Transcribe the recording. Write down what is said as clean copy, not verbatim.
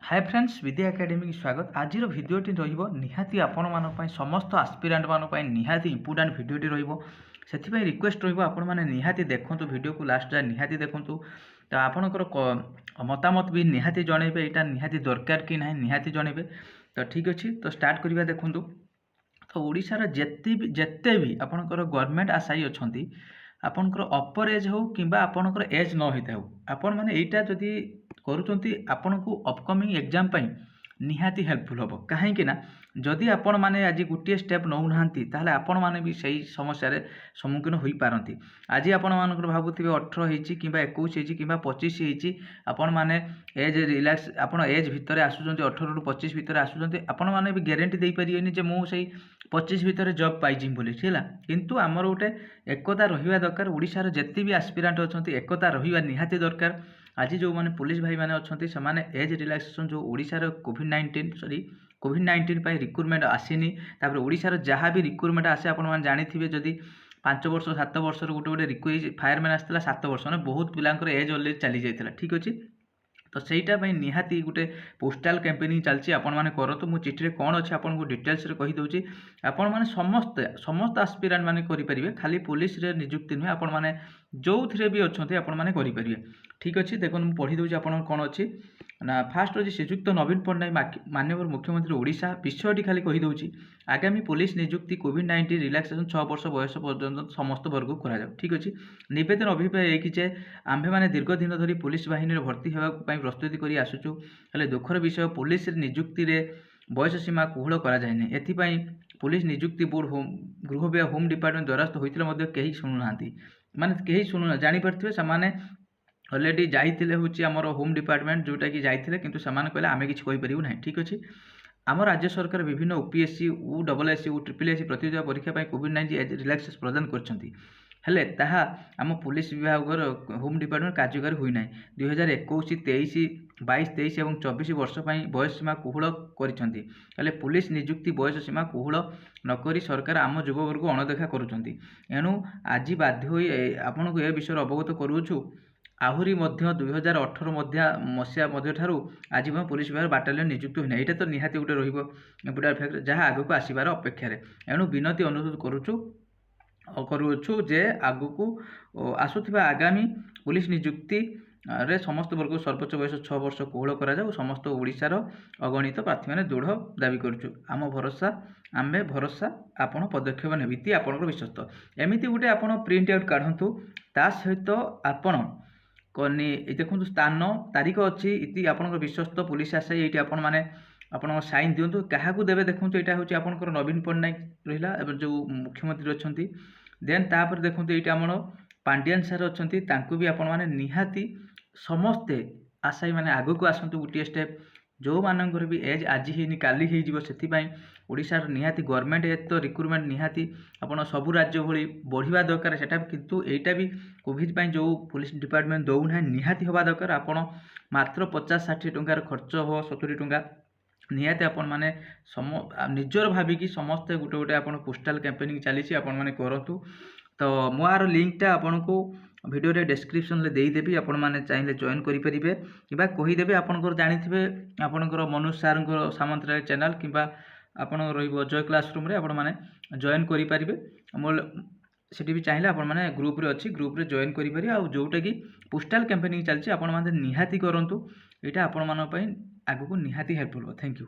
Hi friends विद्या academy की स्वागत। आज भिडटी निहाती आपण मानी समस्त आस्पिरांट मानी निहाती इंपोर्टाट भिडटी रही रिक्वेस्ट रही निहाती देखूँ भिडियो को लास्ट जाए निहाती देखूँ। तो आपणकर मतामत भी निहाती जनइबे यहाँ निहाती दरकार कि ना निहाती जनइबे। तो ठीक अच्छे तो स्टार्ट करवा देखूँ। तो ओडिशार जेते भी आपणकर गवर्नमेंट आशायी अच्छा आपणकर अपर एज हो कि आपणकर एज न होता हो आपण मैंने यहाँ जदि करुँच आपण को अपकमिंग एग्जाम निहाती हेल्पफुल हम कहीं जदि आपण मैंने आज गोटे स्टेप नौ ना ताहले आपण मैंने भी सही समस्या सम्मुखीन हो पारती। आज आपण मानकर भावुवे 18 कि 21 कि 25 आपण मैंने एज रिलैक्स आप एज भितर आसुँच 18 ରୁ 25 भितर आसुँच आपण मैंने भी ग्यारंटी दे पारे जे मुझे 25 भितर जॉब पाइजिम बोली है किंतु आमर गोटे एकता रहा दरकार। ओडिशार जेते भी आस्पिरांट अच्छा एकता रहा निहाती दरकार। आज जो मैंने पुलिस भाई मैंने अच्छा से एज रिलैक्सेशन जो ओडिशार कोविड-19 रिक्रुटमेंट आसीनी तापर ओडिशार जहाँ भी रिक्रुटमेंट आसे आपन जानिथिबे जदि 5 वर्ष 7 वर्ष गोटे गोटे रिक्वेस्ट फायरमैन आसला 7 वर्ष मैंने बहुत पिलांकर एज अलरेडी चली जाइए। ठीक अच्छे तो सहीटा निहाती गोटे पोस्टाल कैंपेनिंग चलती आपण मैंने करतु मु चिठी कौन अच्छे आपको डिटेल्स कहीदे आपण मैंने समस्त आस्पिरांट मैंने करेंगे खाली पुलिस रे नियुक्ति नुहे आपण मैंने जो थे भी अच्छा आपण मैंने करेंगे। ठीक अच्छे देखो मुझे पढ़ी दूसरी आप कौन अच्छी ना फास्ट अच्छे श्रीजुक्त नवीन पट्टनायक माननीय मुख्यमंत्री ओडिशा विषयटी खाली कहीदे आगामी पुलिस नियुक्ति कोविड-19 रिलैक्सेशन 6 वर्ष बयस पर्यंत समस्त वर्ग करा। ठीक अच्छे नवेदन अभिप्राय एक जे आम्भे मैंने दीर्घ दिन धरी पुलिस बाहिनी भर्ती होगा प्रस्तुति कर आसुचु हेले दुखर विषय पुलिस नियुक्ति रे बयस सीमा कोहल कराए एथिपाई पुलिस नियुक्ति बोर्ड गृह विभाग होम डिपार्टमेंट द्वारस्थ होते कहीं शुणुना माने कहीं शुणुना जापारे से अलरेडी जाइए हूँ आमर होम डिपार्टमेंट जोटा कि जाइए किंतु सेमाने कहले आमे किछि कहि परिबु नाही। ठीक अच्छे आम राज्य सरकार विभिन्न ओपीएससी USSC SSSC प्रतियोगिता परीक्षा कोविड-19 एज रिलैक्सेस प्रदान करछंती हेले ताहा आम पुलिस विभाग होम डिपार्टमेंट कार्यकारी हुई ना 2021 23 22 23 और 24 वर्ष बयस सीमा कोहल कर पुलिस नियुक्ति बयस सीमा कोहल नक सरकार आम युववर्ग अणदेखा करुँच। एणु आज बाध्य आपन को यह विषय अवगत करूँ आहरी 2018 मसीहा आज पुलिस विभाग बाटालियन नियुक्त होना यहाँ तो निहाती गोटे रही जहाँ आग को आसबार अपेक्षा एणु विनती अनुरोध करुछु जे आगु को आसुथिबा आगामी पुलिस नियुक्ति रे समस्त वर्ग सर्वोच्च बयस 6 वर्ष कोहल करा समस्त ओडिशार अगणित प्रार्थी मैंने दृढ़ दाबी करुछु आम भरोसा आमे भरोसा आपन पदक्षेप नेबिति आपन विश्वस्त एमिति गोटे आपन प्रिंट आउट काढंतु ता सहित आपन कनी देखो स्थान तारीख अच्छी इति आपन विश्वस्त पुलिस आशा ये आपण मैंने आप साइन दिंतु क्या देवे देखो यहाँ हूँ आपंकर नवीन पट्टनायक रहा जो मुख्यमंत्री अच्छा देन तापर देखो ये आम पांडियान सार अच्छा भी आपण मैंने निहाती समस्ते आशायी मैंने आग को आसतु गोटे स्टेप जो मानकर भी एज आज ही काली हो ओडिशार निहाती गवर्नमेंट एज तो रिक्रुटमेंट निहाती आपन सबू राज्य भली बढ़िया दरकार सेटा किंतु एटा भी कोविड जो पुलिस डिपार्टमेंट दौना निहाती हवा दरकार आपण मात्र 50-60 टंकार खर्च हो 70 टंका निहाती आपण माने निजर भाविकी समस्ते गोटे गोटे आपन पोस्टाल कैंपेनिंग चली आपण माने करतु। तो मोर लिंकटा आपन को वीडियो रे डिस्क्रिप्शन ले देदेवी आपण मैंने चाहिए जॉइन करेंगे कि कहीदेवे आपंकर जानी आपंकर मनोज सार सामंतराय चैनल कि आपन जय क्लासरूम रे आपण मैंने जॉइन करेंगे मोर सेठी भी चाहिए आपण मैंने ग्रुप रे अच्छी ग्रुप रे जॉइन करेंगे आ जोटा कि पोस्टाल कैंपेनिंग चलती आपण मैंने निहाती करूँ यहाँ आपण मान आगू को निहाती हेल्पफुल हो। Thank you.